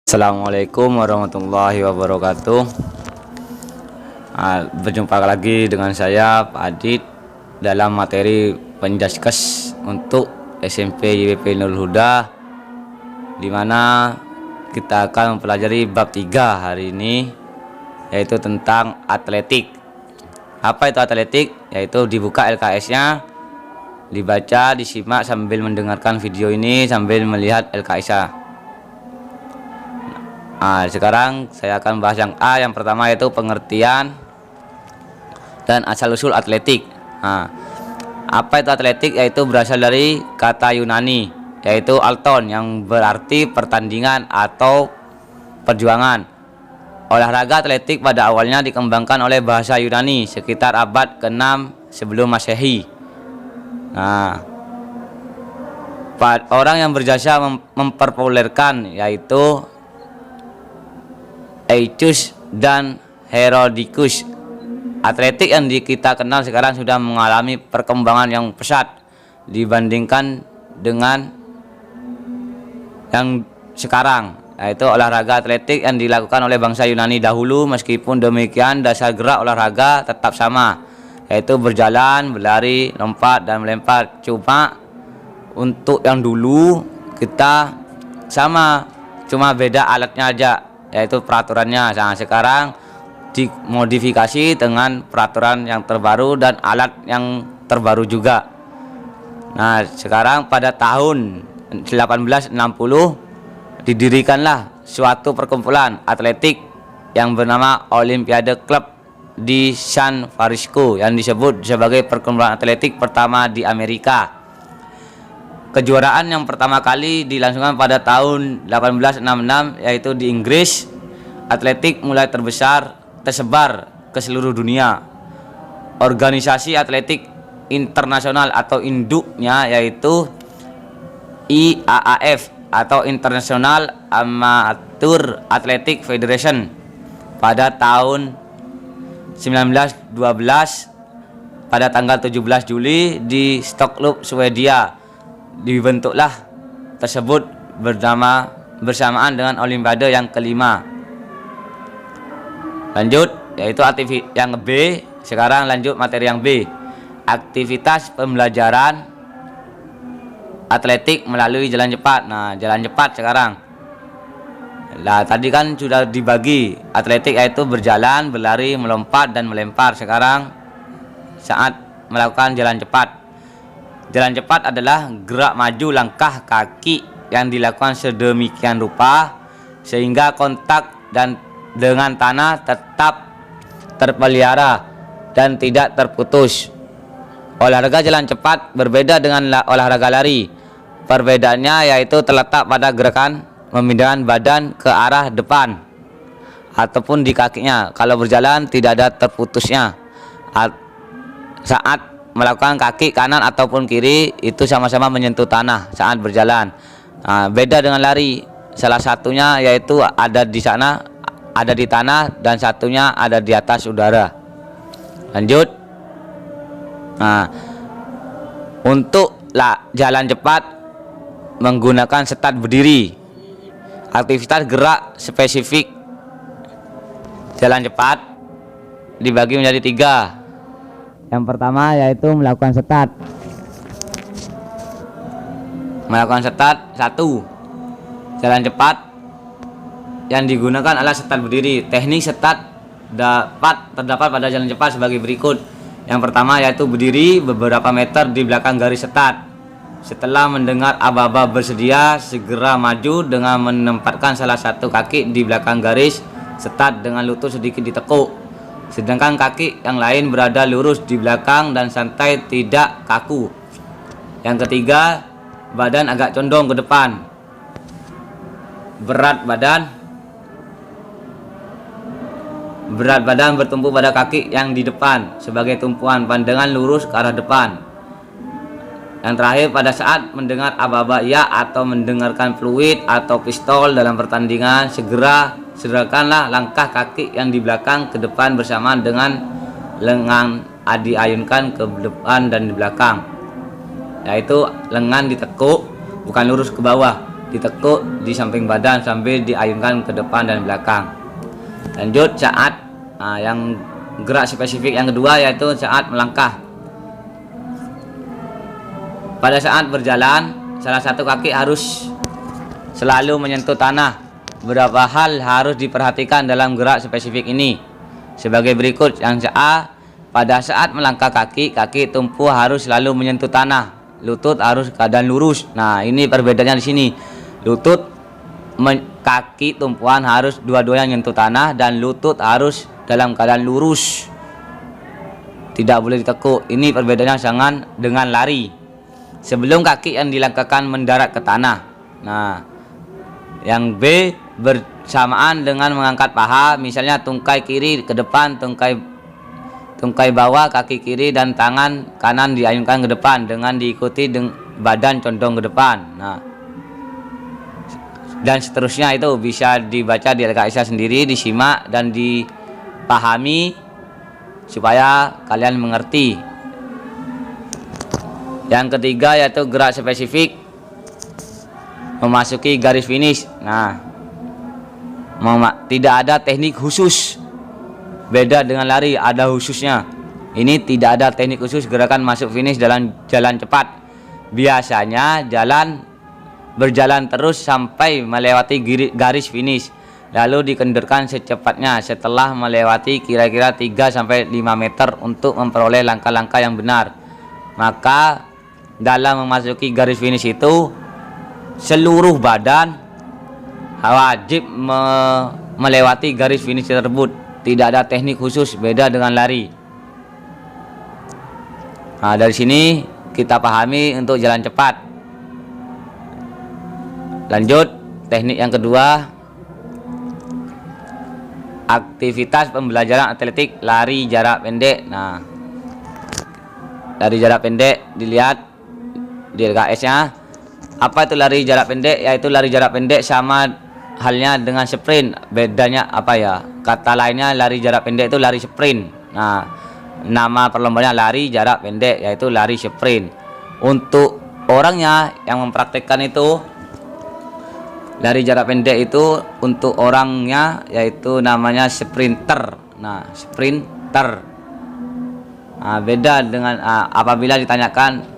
Assalamualaikum warahmatullahi wabarakatuh. Berjumpa lagi dengan saya Pak Adit dalam materi penjaskes untuk SMP YWP Nurul Huda, di mana kita akan mempelajari bab 3 hari ini, yaitu tentang atletik. Apa itu atletik? Yaitu dibuka LKS-nya, dibaca, disimak sambil mendengarkan video ini sambil melihat LKS-nya. Sekarang saya akan bahas yang A. Yang pertama yaitu pengertian dan asal-usul atletik. Apa itu atletik? Yaitu berasal dari kata Yunani, yaitu alton, yang berarti pertandingan atau perjuangan. Olahraga atletik pada awalnya dikembangkan oleh bahasa Yunani sekitar abad ke-6 sebelum Masehi. Orang yang berjasa memperpopulerkan yaitu Aetius dan Herodotus. Atletik yang kita kenal sekarang sudah mengalami perkembangan yang pesat dibandingkan dengan yang sekarang, yaitu olahraga atletik yang dilakukan oleh bangsa Yunani dahulu. Meskipun demikian, dasar gerak olahraga tetap sama, yaitu berjalan, berlari, lompat, dan melempar. Cuma untuk yang dulu kita sama, cuma beda alatnya aja, yaitu peraturannya. Sekarang dimodifikasi dengan peraturan yang terbaru dan alat yang terbaru juga. Sekarang pada tahun 1860 didirikanlah suatu perkumpulan atletik yang bernama Olimpiade Club di San Francisco, yang disebut sebagai perkumpulan atletik pertama di Amerika. Kejuaraan yang pertama kali dilangsungkan pada tahun 1866, yaitu di Inggris. Atletik mulai tersebar ke seluruh dunia. Organisasi atletik internasional atau induknya yaitu IAAF atau International Amateur Athletic Federation. Pada tahun 1912, pada tanggal 17 Juli di Stockholm, Swedia, dibentuklah tersebut bersamaan dengan Olimpiade yang kelima. Lanjut, yaitu yang B. Sekarang lanjut materi yang B, aktivitas pembelajaran atletik melalui jalan cepat. Jalan cepat sekarang. Tadi kan sudah dibagi atletik yaitu berjalan, berlari, melompat, dan melempar. Sekarang saat melakukan jalan cepat. Jalan cepat adalah gerak maju langkah kaki yang dilakukan sedemikian rupa sehingga kontak dengan tanah tetap terpelihara dan tidak terputus. Olahraga jalan cepat berbeda dengan olahraga lari. Perbedaannya yaitu terletak pada gerakan memindahkan badan ke arah depan ataupun di kakinya. Kalau berjalan tidak ada terputusnya. Saat melakukan kaki kanan ataupun kiri itu sama-sama menyentuh tanah saat berjalan. Beda dengan lari, salah satunya yaitu ada di sana, ada di tanah, dan satunya ada di atas udara. Lanjut. Untuk jalan cepat menggunakan start berdiri. Aktivitas gerak spesifik jalan cepat dibagi menjadi 3. Yang pertama yaitu melakukan start. Melakukan start 1. Jalan cepat yang digunakan adalah start berdiri. Teknik start terdapat pada jalan cepat sebagai berikut. Yang pertama yaitu berdiri beberapa meter di belakang garis start. Setelah mendengar aba-aba bersedia, segera maju dengan menempatkan salah satu kaki di belakang garis start dengan lutut sedikit ditekuk. Sedangkan kaki yang lain berada lurus di belakang dan santai, tidak kaku. Yang ketiga, badan agak condong ke depan. Berat badan bertumpu pada kaki yang di depan sebagai tumpuan, pandangan lurus ke arah depan. Yang terakhir, pada saat mendengar aba-aba ya atau mendengarkan fluid atau pistol dalam pertandingan, segerakanlah langkah kaki yang di belakang ke depan bersamaan dengan lengan diayunkan ke depan dan di belakang. yaitu lengan ditekuk, bukan lurus ke bawah, ditekuk di samping badan sambil diayunkan ke depan dan belakang. Lanjut saat yang gerak spesifik yang kedua yaitu saat melangkah. Pada saat berjalan, salah satu kaki harus selalu menyentuh tanah. Beberapa hal harus diperhatikan dalam gerak spesifik ini sebagai berikut. Yang A, pada saat melangkah kaki tumpu harus selalu menyentuh tanah, lutut harus keadaan lurus. Nah, ini perbedaannya di sini. Kaki tumpuan harus dua-duanya menyentuh tanah dan lutut harus dalam keadaan lurus, tidak boleh ditekuk. Ini perbedaannya sangat dengan lari. Sebelum kaki yang dilangkahkan mendarat ke tanah. Nah, yang B, bersamaan dengan mengangkat paha, misalnya tungkai kiri ke depan, tungkai bawah, kaki kiri dan tangan kanan diayunkan ke depan dengan diikuti badan condong ke depan. Nah, dan seterusnya itu bisa dibaca di LKS sendiri, disimak dan dipahami supaya kalian mengerti. Yang ketiga yaitu gerak spesifik memasuki garis finish. Nah, tidak ada teknik khusus, beda dengan lari ada khususnya. Ini tidak ada teknik khusus gerakan masuk finish dalam jalan cepat. Biasanya berjalan terus sampai melewati garis finish, lalu dikendurkan secepatnya setelah melewati kira-kira 3-5 meter untuk memperoleh langkah-langkah yang benar. Maka dalam memasuki garis finish itu seluruh badan wajib melewati garis finish tersebut. Tidak ada teknik khusus, beda dengan lari. Nah, dari sini kita pahami untuk jalan cepat. Lanjut, teknik yang kedua, aktivitas pembelajaran atletik lari jarak pendek. Nah, lari jarak pendek dilihat di LKS-nya. Apa itu lari jarak pendek? Yaitu lari jarak pendek sama halnya dengan sprint. Bedanya apa ya? Kata lainnya lari jarak pendek itu lari sprint. Nah, nama perlombaannya lari jarak pendek, yaitu lari sprint. Untuk orangnya yang mempraktekkan itu, lari jarak pendek itu untuk orangnya yaitu namanya sprinter. Nah, sprinter. Nah, beda dengan apabila ditanyakan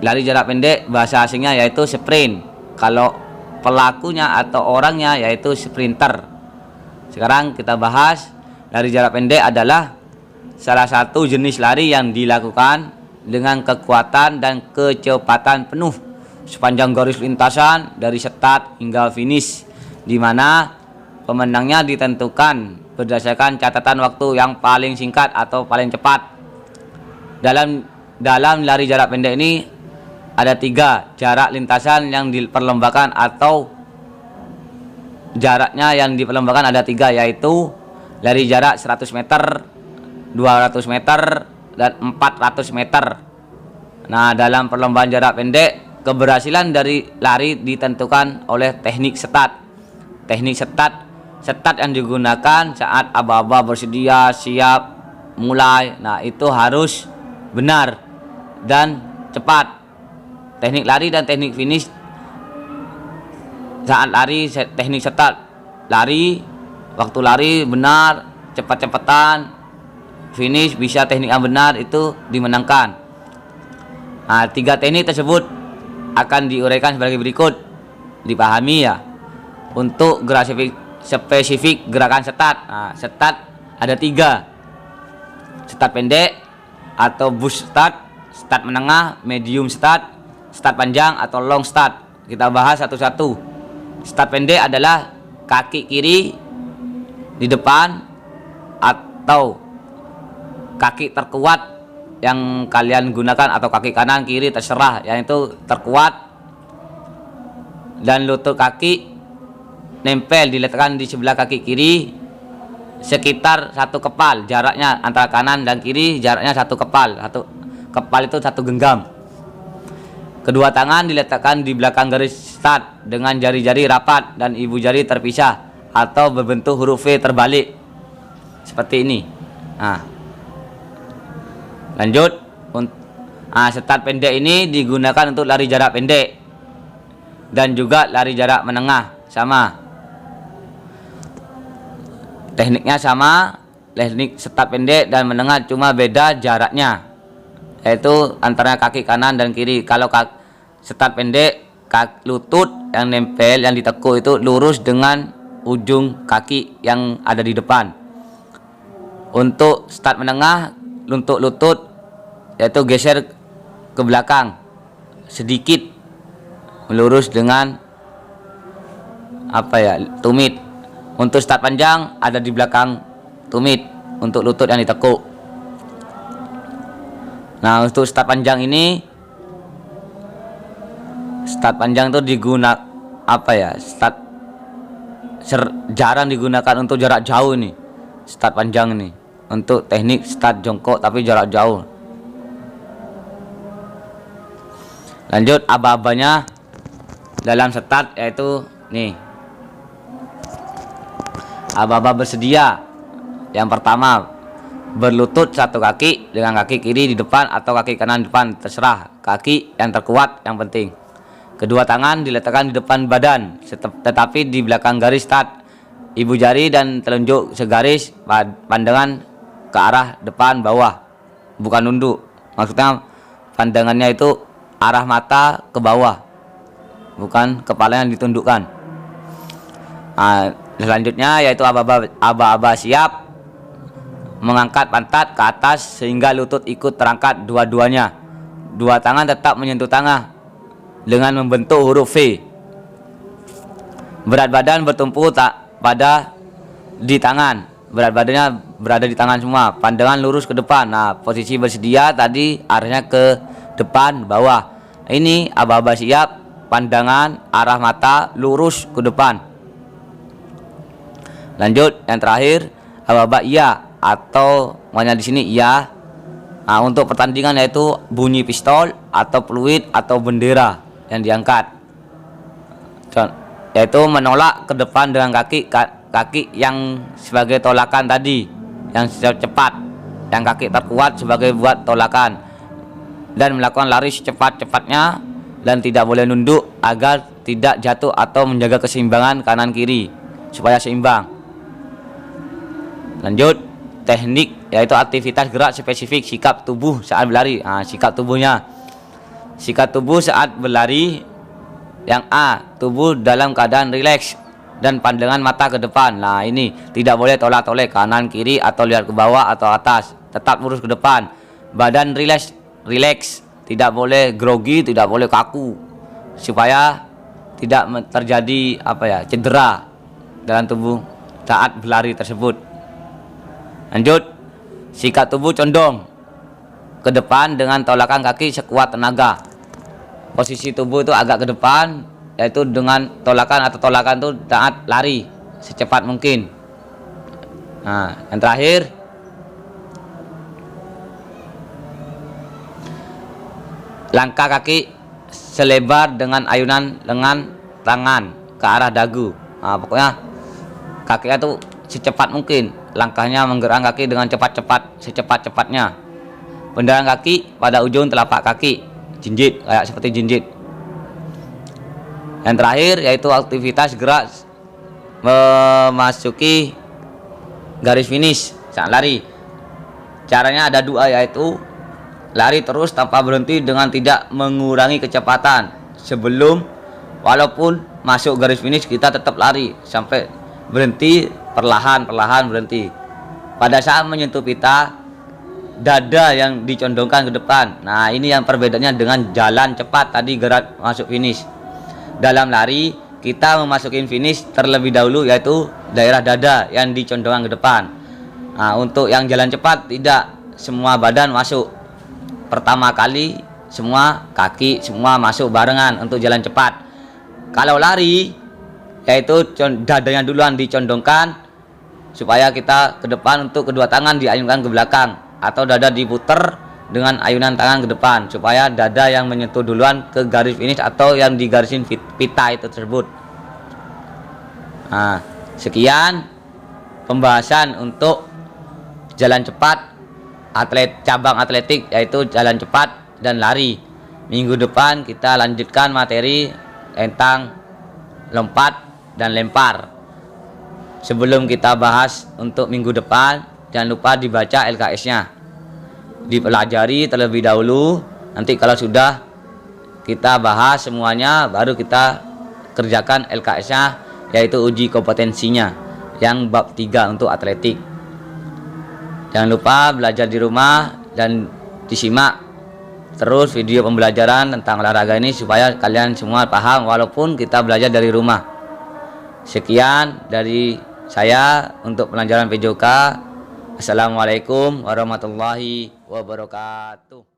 lari jarak pendek, bahasa asingnya yaitu sprint. Kalau pelakunya atau orangnya yaitu sprinter. Sekarang kita bahas, lari jarak pendek adalah salah satu jenis lari yang dilakukan dengan kekuatan dan kecepatan penuh sepanjang garis lintasan dari start hingga finish, di mana pemenangnya ditentukan berdasarkan catatan waktu yang paling singkat atau paling cepat. Dalam lari jarak pendek ini ada 3 jarak lintasan yang diperlombakan, atau jaraknya yang diperlombakan ada 3, yaitu lari jarak 100 meter, 200 meter, dan 400 meter. Nah, dalam perlombaan jarak pendek, keberhasilan dari lari ditentukan oleh teknik start. Teknik start yang digunakan saat aba-aba bersedia siap mulai. Nah, itu harus benar dan cepat. Teknik lari dan teknik finish. Saat lari, teknik start, lari, waktu lari benar, cepat-cepatan. Finish bisa teknik yang benar, itu dimenangkan. Nah, 3 teknik tersebut akan diuraikan sebagai berikut, dipahami ya. Untuk gerak spesifik gerakan start. Nah, start ada 3. Start pendek atau boost start, start menengah, medium start, start panjang atau long start. Kita bahas satu-satu. Start pendek adalah kaki kiri di depan atau kaki terkuat yang kalian gunakan, atau kaki kanan kiri terserah, yang itu terkuat, dan lutut kaki nempel diletakkan di sebelah kaki kiri sekitar 1 kepal. Jaraknya antara kanan dan kiri jaraknya 1 kepal. 1 kepal itu 1 genggam. Kedua tangan diletakkan di belakang garis start dengan jari-jari rapat dan ibu jari terpisah atau berbentuk huruf V terbalik seperti ini. Nah, lanjut, Start pendek ini digunakan untuk lari jarak pendek dan juga lari jarak menengah, sama. Tekniknya sama, teknik start pendek dan menengah, cuma beda jaraknya, yaitu antara kaki kanan dan kiri. Kalau start pendek, lutut yang nempel, yang ditekuk itu lurus dengan ujung kaki yang ada di depan. Untuk start menengah, untuk lutut yaitu geser ke belakang sedikit, melurus dengan tumit. Untuk start panjang ada di belakang tumit untuk lutut yang ditekuk. Nah, untuk start panjang ini, start panjang itu jarang digunakan untuk jarak jauh ini. Start panjang ini untuk teknik start jongkok tapi jarak jauh. Lanjut, aba-abanya dalam start yaitu nih, aba-aba bersedia. Yang pertama, berlutut satu kaki dengan kaki kiri di depan atau kaki kanan depan, terserah, kaki yang terkuat yang penting. Kedua tangan diletakkan di depan badan, tetapi di belakang garis start. Ibu jari dan telunjuk segaris, pandangan ke arah depan bawah, bukan nunduk. Maksudnya pandangannya itu arah mata ke bawah, bukan kepala yang ditundukkan. Selanjutnya yaitu aba-aba siap, mengangkat pantat ke atas sehingga lutut ikut terangkat dua-duanya. Dua tangan tetap menyentuh tangan dengan membentuk huruf V. Berat badan bertumpu di tangan. Berat badannya berada di tangan semua. Pandangan lurus ke depan. Nah, posisi bersedia tadi arahnya ke depan bawah. Ini aba-aba siap, pandangan arah mata lurus ke depan. Lanjut, yang terakhir aba-aba iya, atau maknanya di sini iya. Untuk pertandingan yaitu bunyi pistol atau peluit atau bendera yang diangkat, yaitu menolak ke depan dengan kaki yang sebagai tolakan tadi, yang cepat, yang kaki terkuat sebagai buat tolakan, dan melakukan lari secepat-cepatnya dan tidak boleh nunduk agar tidak jatuh atau menjaga keseimbangan kanan kiri supaya seimbang. Lanjut, teknik yaitu aktivitas gerak spesifik sikap tubuh saat berlari. Sikap tubuh saat berlari. Yang A, tubuh dalam keadaan rileks dan pandangan mata ke depan. Nah, ini tidak boleh tolak-tolak kanan kiri atau lihat ke bawah atau atas, tetap lurus ke depan. Badan rileks, tidak boleh grogi, tidak boleh kaku, supaya tidak terjadi cedera dalam tubuh saat berlari tersebut. Lanjut, sikap tubuh condong ke depan dengan tolakan kaki sekuat tenaga. Posisi tubuh itu agak ke depan, yaitu dengan tolakan itu saat lari secepat mungkin. Nah, yang terakhir, langkah kaki selebar dengan ayunan lengan tangan ke arah dagu. Pokoknya kakinya tuh secepat mungkin, langkahnya menggerakkan kaki dengan secepat-cepatnya. Pendaran kaki pada ujung telapak kaki, jinjit, kayak seperti jinjit. Yang terakhir yaitu aktivitas gerak memasuki garis finish saat lari. Caranya ada dua, yaitu lari terus tanpa berhenti dengan tidak mengurangi kecepatan. Walaupun masuk garis finish kita tetap lari sampai berhenti, perlahan berhenti. Pada saat menyentuh pita, dada yang dicondongkan ke depan. Nah, ini yang perbedaannya dengan jalan cepat tadi, gerak masuk finish. Dalam lari kita memasuki finish terlebih dahulu, yaitu daerah dada yang dicondongkan ke depan. Untuk yang jalan cepat tidak semua badan masuk. Pertama kali semua kaki semua masuk barengan untuk jalan cepat. Kalau lari yaitu dadanya duluan dicondongkan supaya kita ke depan, untuk kedua tangan diayunkan ke belakang atau dada diputer dengan ayunan tangan ke depan supaya dada yang menyentuh duluan ke garis finish atau yang digarisin pita itu tersebut. Sekian pembahasan untuk jalan cepat cabang atletik, yaitu jalan cepat dan lari. Minggu depan kita lanjutkan materi tentang lompat dan lempar. Sebelum kita bahas untuk minggu depan, jangan lupa dibaca LKS-nya, dipelajari terlebih dahulu. Nanti kalau sudah kita bahas semuanya, baru kita kerjakan LKS-nya, yaitu uji kompetensinya yang bab 3 untuk atletik. Jangan lupa belajar di rumah dan disimak terus video pembelajaran tentang olahraga ini supaya kalian semua paham walaupun kita belajar dari rumah. Sekian dari saya untuk pelajaran PJOK. Assalamualaikum warahmatullahi wabarakatuh.